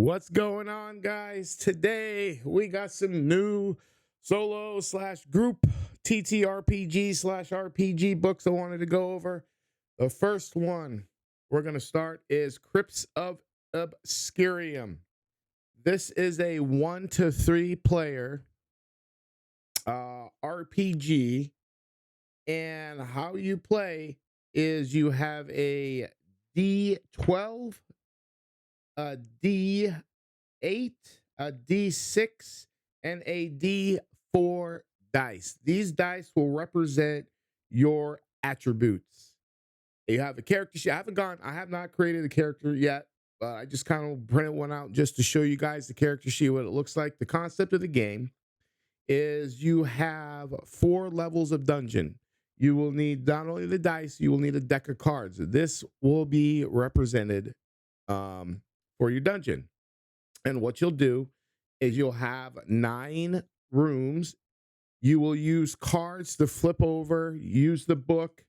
What's going on, guys? Today we got some new solo slash group TTRPG slash RPG books I wanted to go over. The first one we're going to start is Crypts of Obscurum. This is a 1 to 3 player RPG, and how you play is you have a D12, a D8, a D6, and a D4 dice. These dice will represent your attributes. You have a character sheet. I have not created a character yet, but I just kind of printed one out just to show you guys the character sheet, what it looks like. The concept of the game is you have 4 levels of dungeon. You will need not only the dice, you will need a deck of cards. This will be represented for your dungeon. And what you'll do is you'll have 9 rooms. You will use cards to flip over, use the book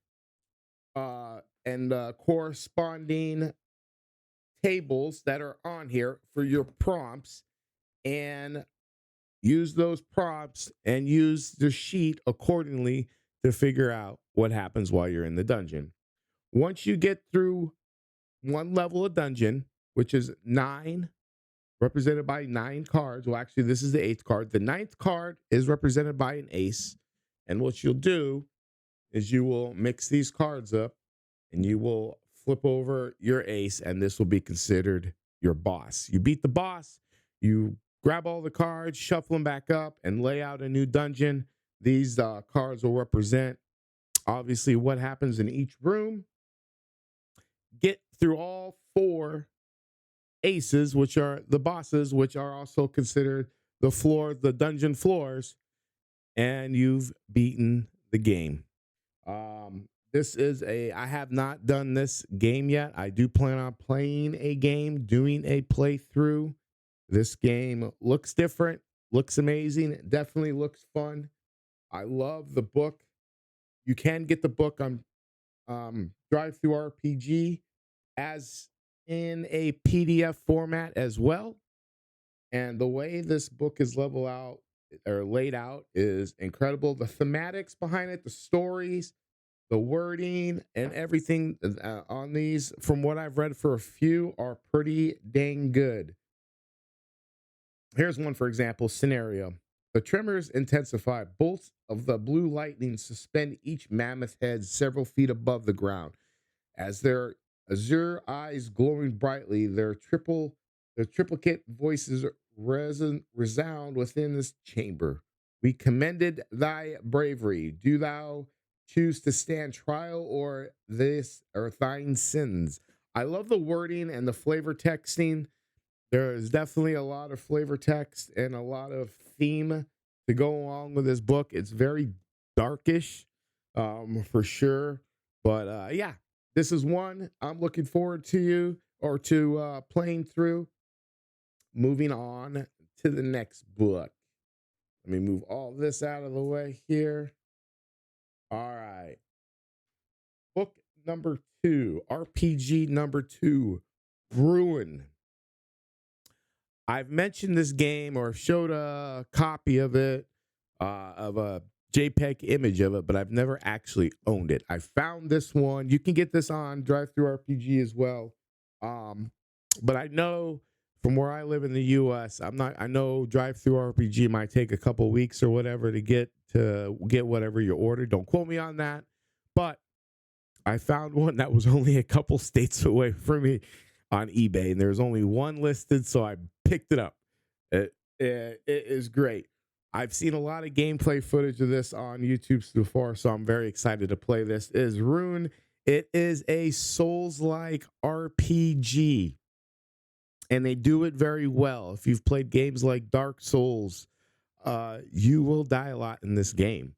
and corresponding tables that are on here for your prompts, and use those prompts and use the sheet accordingly to figure out what happens while you're in the dungeon. Once you get through one level of dungeon, which is 9, represented by 9 cards. Well, actually, this is the 8th card. The 9th card is represented by an ace. And what you'll do is you will mix these cards up and you will flip over your ace, and this will be considered your boss. You beat the boss, you grab all the cards, shuffle them back up, and lay out a new dungeon. These cards will represent, obviously, what happens in each room. Get through all 4 aces, which are the bosses, which are also considered the dungeon floors, and you've beaten the game. I have not done this game yet. I do plan on playing a game, doing a playthrough. This game looks different, looks amazing. It definitely looks fun. I love the book. You can get the book on Drive-Thru RPG as in a PDF format as well. And the way this book is laid out is incredible. The thematics behind it, the stories, the wording, and everything on these, from what I've read for a few, are pretty dang good. Here's one, for example, scenario. The tremors intensify. Bolts of the blue lightning suspend each mammoth head several feet above the ground. As their azure eyes glowing brightly, their triplicate voices resound within this chamber. We commended thy bravery. Do thou choose to stand trial or thine sins? I love the wording and the flavor texting. There is definitely a lot of flavor text and a lot of theme to go along with this book. It's very darkish, for sure. But yeah, this is one I'm looking forward to playing through. Moving on to the next book. Let me move all this out of the way here. All right. Book number 2, RPG number 2, Rune. I've mentioned this game or showed a copy of it, of a JPEG image of it, but I've never actually owned it. I found this one. You can get this on Drive-Thru RPG as well. But I know from where I live in the US, I know Drive-Thru RPG might take a couple weeks or whatever to get whatever you ordered. Don't quote me on that. But I found one that was only a couple states away from me on eBay, and there's only one listed, so I picked it up. It is great. I've seen a lot of gameplay footage of this on YouTube so far, so I'm very excited to play this. It is Rune. It is a Souls-like RPG, and they do it very well. If you've played games like Dark Souls, you will die a lot in this game.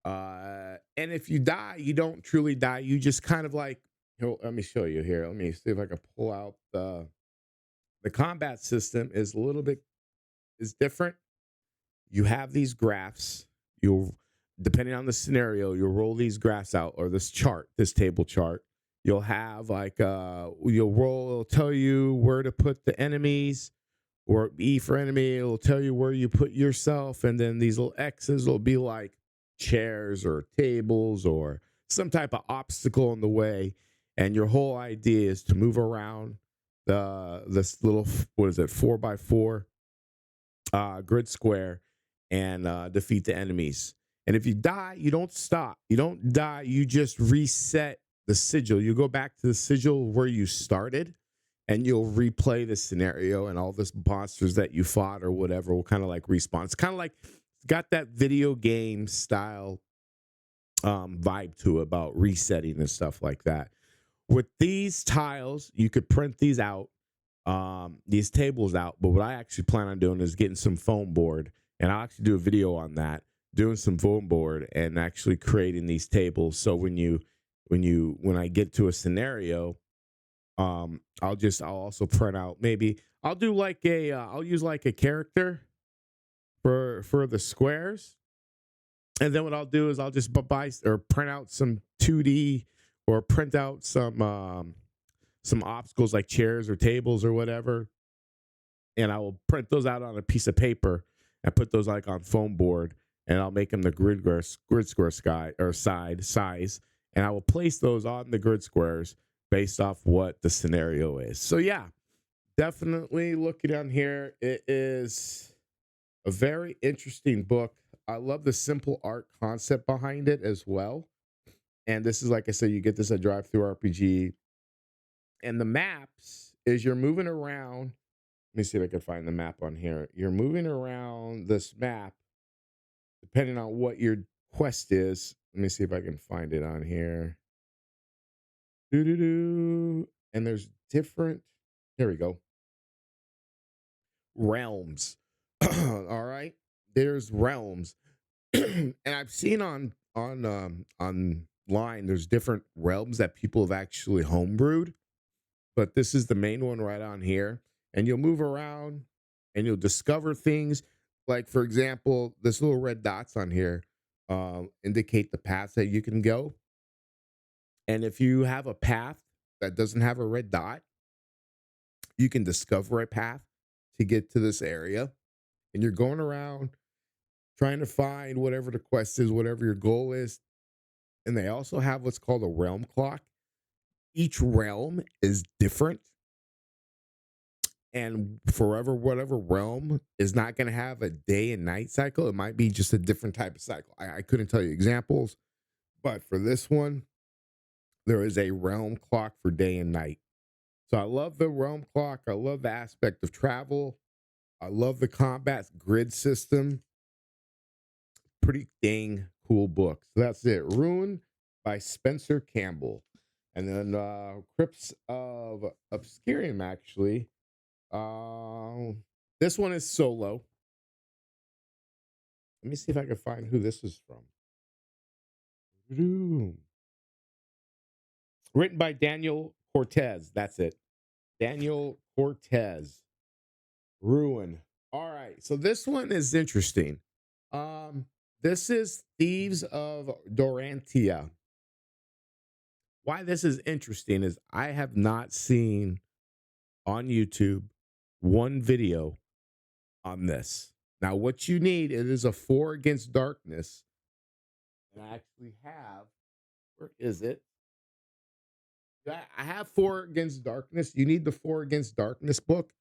And if you die, you don't truly die. You just kind of like, let me show you here. Let me see if I can pull out the combat system is different. You have these graphs. Depending on the scenario, you'll roll these graphs out, or this table chart. You'll have like you'll roll, it'll tell you where to put the enemies, or E for enemy, it'll tell you where you put yourself, and then these little X's will be like chairs or tables or some type of obstacle in the way. And your whole idea is to move around this little, what is it, 4x4 grid square, and defeat the enemies. And if you die, you don't stop. You don't die. You just reset the sigil. You go back to the sigil where you started, and you'll replay the scenario, and all this monsters that you fought or whatever will kind of like respawn. It's kind of like got that video game style vibe to it about resetting and stuff like that. With these tiles, you could print these tables out, but what I actually plan on doing is getting some foam board, and I'll actually do a video on that, doing some foam board and actually creating these tables. So when I get to a scenario, I'll also print out, maybe I'll do like I'll use like a character for the squares, and then what I'll do is I'll just buy or print out some 2D, or print out some obstacles like chairs or tables or whatever, and I will print those out on a piece of paper and put those like on foam board, and I'll make them the grid square sky or side size, and I will place those on the grid squares based off what the scenario is. So yeah, definitely looking down here, it is a very interesting book. I love the simple art concept behind it as well. And this is, like I said, you get this at Drive Through RPG. And the maps is you're moving around. Let me see if I can find the map on here. You're moving around this map depending on what your quest is. Let me see if I can find it on here. Doo-doo-doo. And there's different, there we go, realms. All right. There's realms. And I've seen online there's different realms that people have actually homebrewed, but this is the main one right on here. And you'll move around and you'll discover things. Like, for example, this little red dots on here indicate the paths that you can go. And if you have a path that doesn't have a red dot, you can discover a path to get to this area. And you're going around trying to find whatever the quest is, whatever your goal is. And they also have what's called a realm clock. Each realm is different. And forever, whatever realm is not going to have a day and night cycle. It might be just a different type of cycle. I couldn't tell you examples, but for this one, there is a realm clock for day and night. So I love the realm clock. I love the aspect of travel. I love the combat grid system. Pretty dang cool book. So that's it. Rune by Spencer Campbell. And then Crypts of Obscurum, actually. This one is solo. Let me see if I can find who this is from. Written by Daniel Cortez. That's it. Daniel Cortez. Ruin. All right. So this one is interesting. This is Thieves of Dorantia. Why this is interesting is I have not seen on YouTube one video on this. Now, what you need, it is a 4 Against Darkness. And I actually have, where is it? I have 4 Against Darkness. You need the 4 Against Darkness book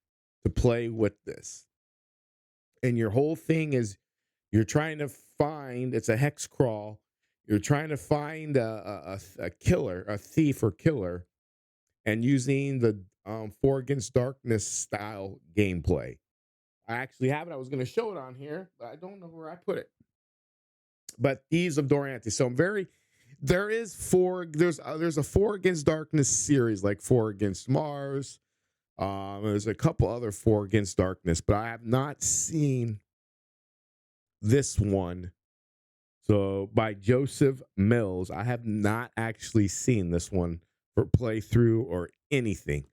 to play with this. And your whole thing is you're trying to find, it's a hex crawl. You're trying to find a killer, a thief or killer, and using the 4 Against Darkness style gameplay. I actually have it. I was going to show it on here, but I don't know where I put it. But Thieves of Dorantia. So there's a 4 Against Darkness series, like 4 Against Mars. There's a couple other 4 Against Darkness, but I have not seen this one. So by Joseph Mills, I have not actually seen this one for playthrough or anything.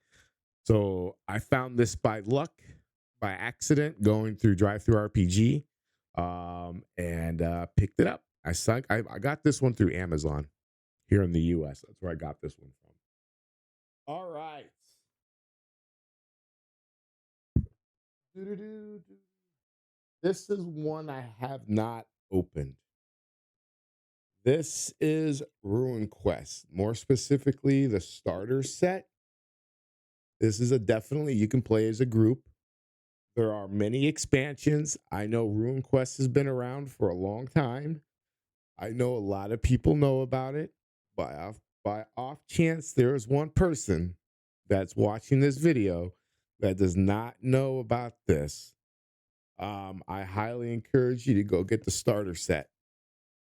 So I found this by luck, by accident, going through Drive Through RPG, and picked it up. I got this one through Amazon here in the US. That's where I got this one from. All right. Doo-doo-doo-doo. This is one I have not opened. This is RuneQuest, more specifically the starter set. This is a definitely you can play as a group. There are many expansions. I know RuneQuest has been around for a long time. I know a lot of people know about it. By off chance, there is one person that's watching this video that does not know about this. I highly encourage you to go get the starter set.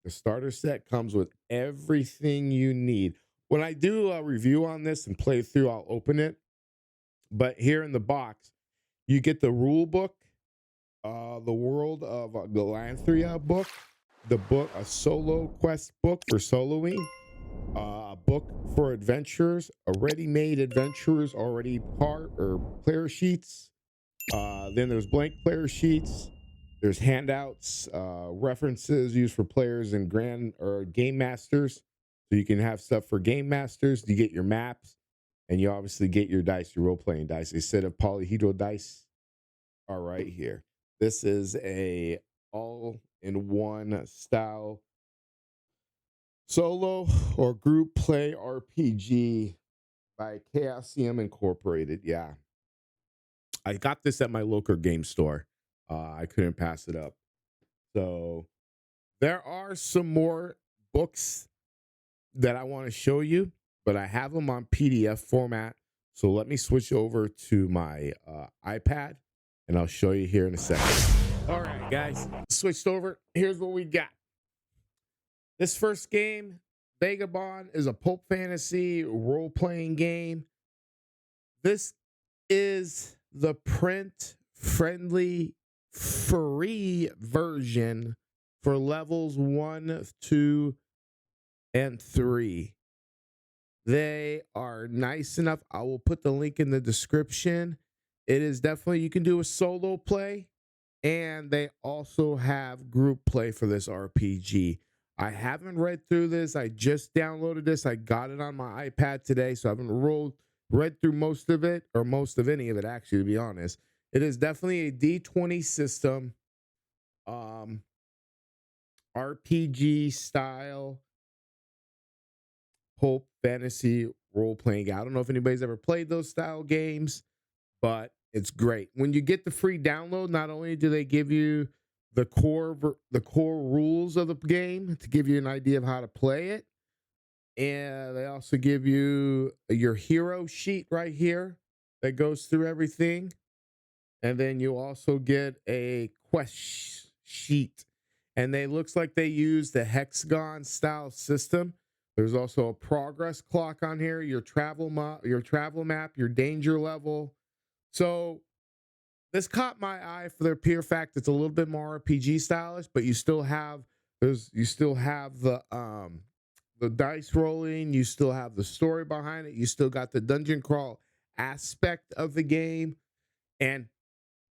The starter set comes with everything you need. When I do a review on this and play through, I'll open it. But here in the box, you get the rule book, the World of Galantria book, the book, a solo quest book for soloing, a book for adventurers, a ready-made adventurers already part or player sheets. Then there's blank player sheets. There's handouts, references used for players and grand or game masters. So you can have stuff for game masters. You get your maps, and you obviously get your dice, your role-playing dice. A set of polyhedral dice are right here. This is a all-in-one style solo or group play RPG by Chaosium Incorporated. Yeah, I got this at my local game store. I couldn't pass it up. So there are some more books that I want to show you, but I have them on PDF format. So let me switch over to my iPad and I'll show you here in a second. All right, guys, switched over. Here's what we got. This first game, Vagabond, is a pulp fantasy role-playing game. This is the print-friendly free version for levels 1, 2, and 3. They are nice enough. I will put the link in the description. It is definitely, you can do a solo play, and they also have group play for this RPG. I haven't read through this. I just downloaded this. I got it on my iPad today, so I haven't read through most of it, or most of any of it, actually, to be honest. It is definitely a D20 system, RPG style pulp fantasy role-playing game. I don't know if anybody's ever played those style games, but it's great. When you get the free download, not only do they give you the core rules of the game to give you an idea of how to play it, and they also give you your hero sheet right here that goes through everything. And then you also get a quest sheet, and they looks like they use the hexagon style system. There's also a progress clock on here, your travel map, your danger level. So this caught my eye for their pure fact it's a little bit more RPG stylish, but you still have the dice rolling, you still have the story behind it, you still got the dungeon crawl aspect of the game, and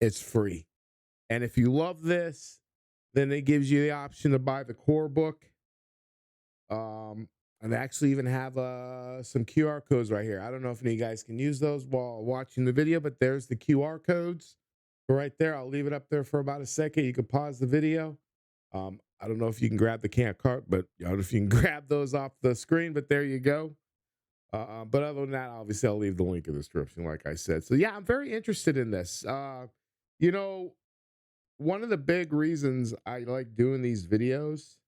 it's free. And if you love this, then it gives you the option to buy the core book. And actually even have some QR codes right here. I don't know if any of you guys can use those while watching the video, but there's the QR codes right there. I'll leave it up there for about a second. You can pause the video. I don't know if you can grab the can card, but I don't know if you can grab those off the screen, but there you go. But other than that, obviously, I'll leave the link in the description, like I said. So yeah, I'm very interested in this. You know, one of the big reasons I like doing these videos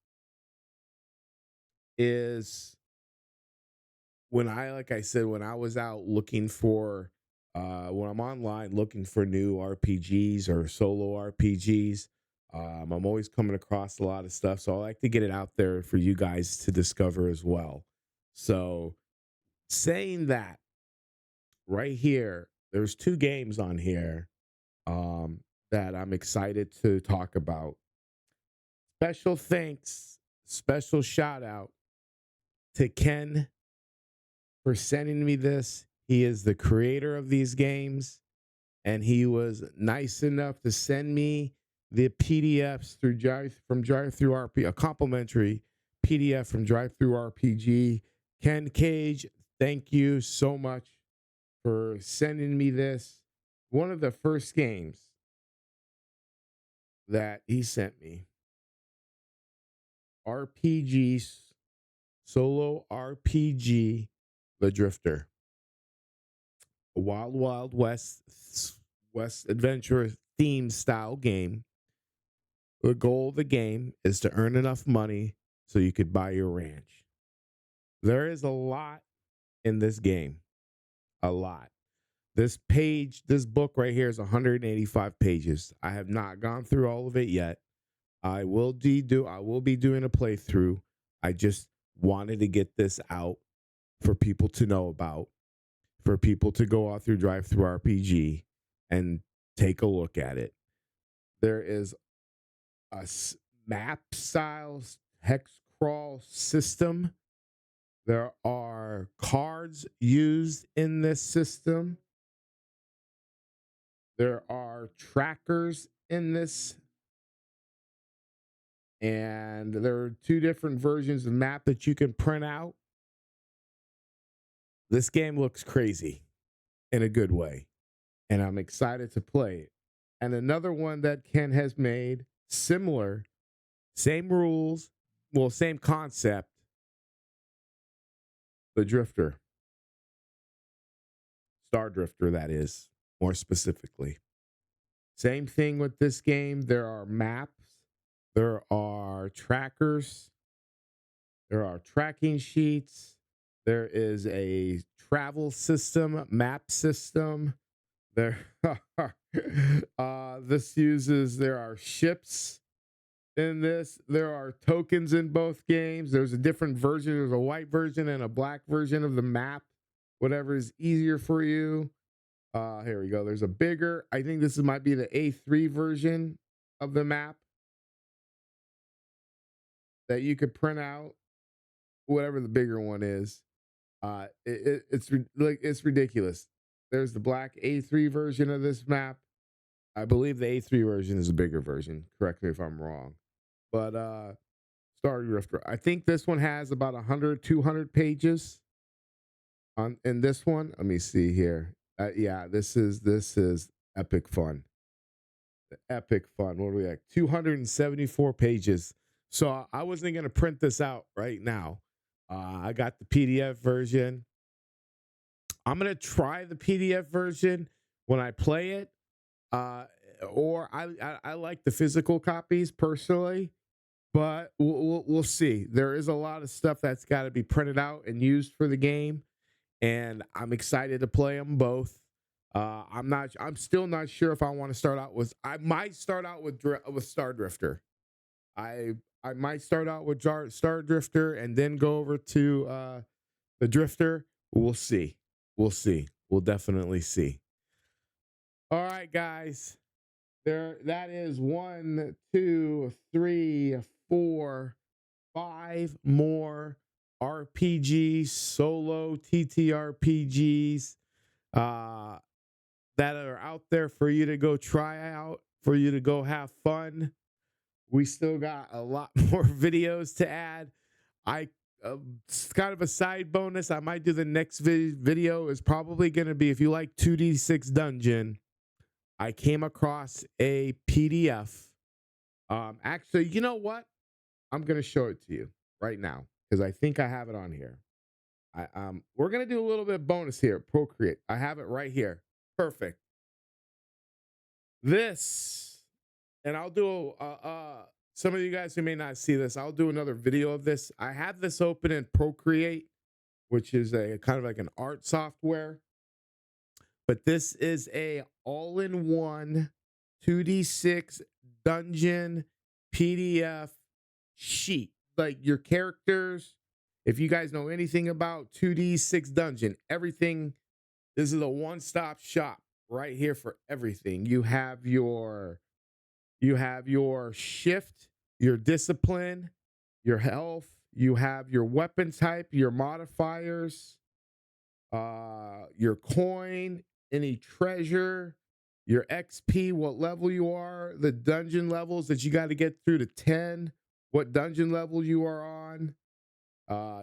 is like I said, when I was out looking for, when I'm online looking for new RPGs or solo RPGs, I'm always coming across a lot of stuff. So I like to get it out there for you guys to discover as well. So saying that, right here, there's 2 games on here that I'm excited to talk about. Special thanks, special shout out to Ken for sending me this. He is the creator of these games, and he was nice enough to send me the PDFs from Drive Through RPG, a complimentary PDF from Drive Through RPG. Ken Cage, thank you so much for sending me this. One of the first games that he sent me. RPGs, solo RPG, The Drifter. A Wild Wild West adventure theme style game. The goal of the game is to earn enough money so you could buy your ranch. There is a lot in this game. A lot. This book right here is 185 pages. I have not gone through all of it yet. I will be doing a playthrough. I just wanted to get this out for people to know about, for people to go out through Drive Through RPG and take a look at it. There is a map style hex crawl system. There are cards used in this system. There are trackers in this. And there are 2 different versions of map that you can print out. This game looks crazy in a good way, and I'm excited to play it. And another one that Ken has made, similar, same rules, well, same concept, The Drifter. Star Drifter, that is, more specifically. Same thing with this game. There are maps, there are trackers, there are tracking sheets, there is a travel system, map system. There there are ships in this. There are tokens in both games. There's a different version. There's a white version and a black version of the map. Whatever is easier for you. Here we go. There's a bigger, I think this might be the A3 version of the map that you could print out, whatever the bigger one is. It's ridiculous. There's the black A3 version of this map. I believe the A3 version is a bigger version. Correct me if I'm wrong. But Star Drifter, I think this one has about 100, 200 pages on in this one. Let me see here. Yeah, this is epic fun. Epic fun. What are we at? 274 pages. So I wasn't gonna print this out right now. I got the PDF version. I'm gonna try the PDF version when I play it. Or I like the physical copies personally, but we'll see. There is a lot of stuff that's got to be printed out and used for the game, and I'm excited to play them both. I'm still not sure if I want to start out with. I might start out with Star Drifter. I might start out with Star Drifter and then go over to the Drifter. We'll see. We'll see. We'll definitely see. All right, guys. That is 1, 2, 3, 4, 5 more RPGs, solo TTRPGs that are out there for you to go try out, for you to go have fun. We still got a lot more videos to add. It's kind of a side bonus. I might do the next video is probably going to be, if you like 2D6 Dungeon, I came across a PDF. Actually, you know what? I'm going to show it to you right now because I think I have it on here. We're going to do a little bit of bonus here. Procreate. I have it right here. Perfect. This, and I'll do some of you guys who may not see this, I'll do another video of this. I have this open in Procreate, which is a kind of like an art software. But this is a all-in-one 2D6 dungeon PDF sheet. Like your characters, if you guys know anything about 2D6 dungeon, everything, this is a one-stop shop right here for everything. You have your shift, your discipline, your health, you have your weapon type, your modifiers, your coin, any treasure, your XP, what level you are, the dungeon levels that you got to get through to 10, what dungeon level you are on,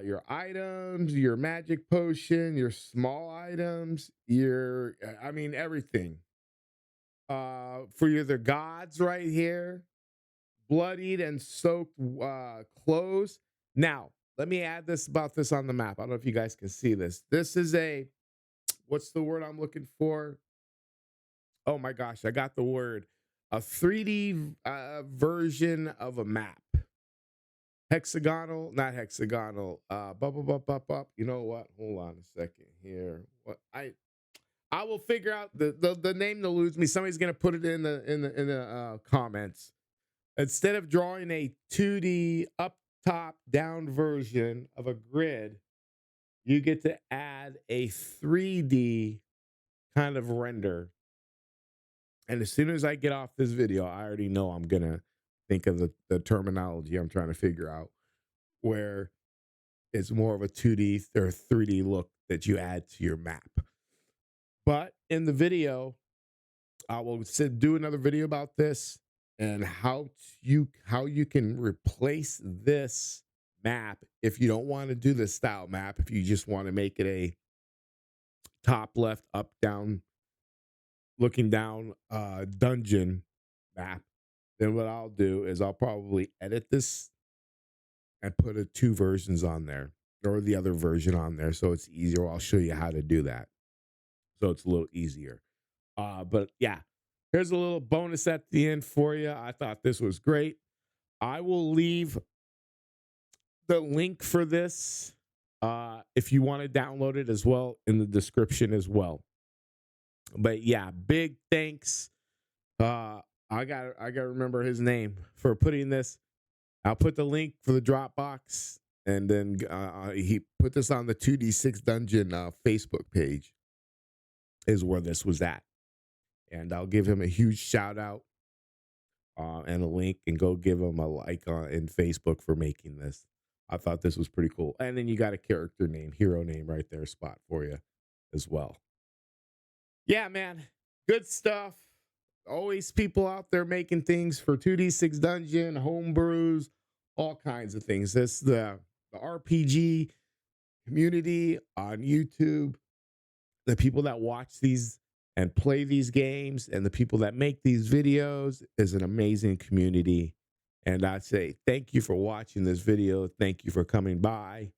your items, your magic potion, your small items, everything. For the gods right here, bloodied and soaked clothes. Now, let me add this about this on the map. I don't know if you guys can see this. This is a, what's the word I'm looking for? Oh my gosh, I got the word. A 3D version of a map. Hexagonal, not hexagonal. You know what? Hold on a second here. What I will figure out the name to lose me. Somebody's gonna put it in the comments. Instead of drawing a 2D up top down version of a grid, you get to add a 3D kind of render. And as soon as I get off this video, I already know I'm gonna think of the terminology I'm trying to figure out, where it's more of a 2D or 3D look that you add to your map. But in the video, I will do another video about this and how you can replace this map if you don't want to do this style map, if you just want to make it a top left up down looking down dungeon map. Then what I'll do is I'll probably edit this and put two versions on there, or the other version on there, so it's easier. I'll show you how to do that, so it's a little easier. But yeah, here's a little bonus at the end for you. I thought this was great. I will leave the link for this if you want to download it as well in the description as well. But yeah, big thanks. I gotta remember his name for putting this. I'll put the link for the Dropbox, and then he put this on the 2D6 Dungeon Facebook page is where this was at. And I'll give him a huge shout out and a link, and go give him a like in Facebook for making this. I thought this was pretty cool. And then you got a character name, hero name right there, spot for you as well. Yeah, man, good stuff. Always people out there making things for 2D6 Dungeon, homebrews, all kinds of things. This the RPG community on YouTube, the people that watch these and play these games, and the people that make these videos is an amazing community. And I'd say thank you for watching this video. Thank you for coming by.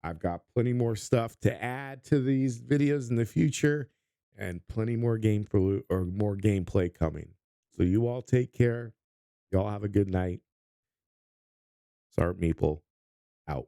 I've got plenty more stuff to add to these videos in the future, and plenty more more gameplay coming. So you all take care. Y'all have a good night. Sarp Meeple out.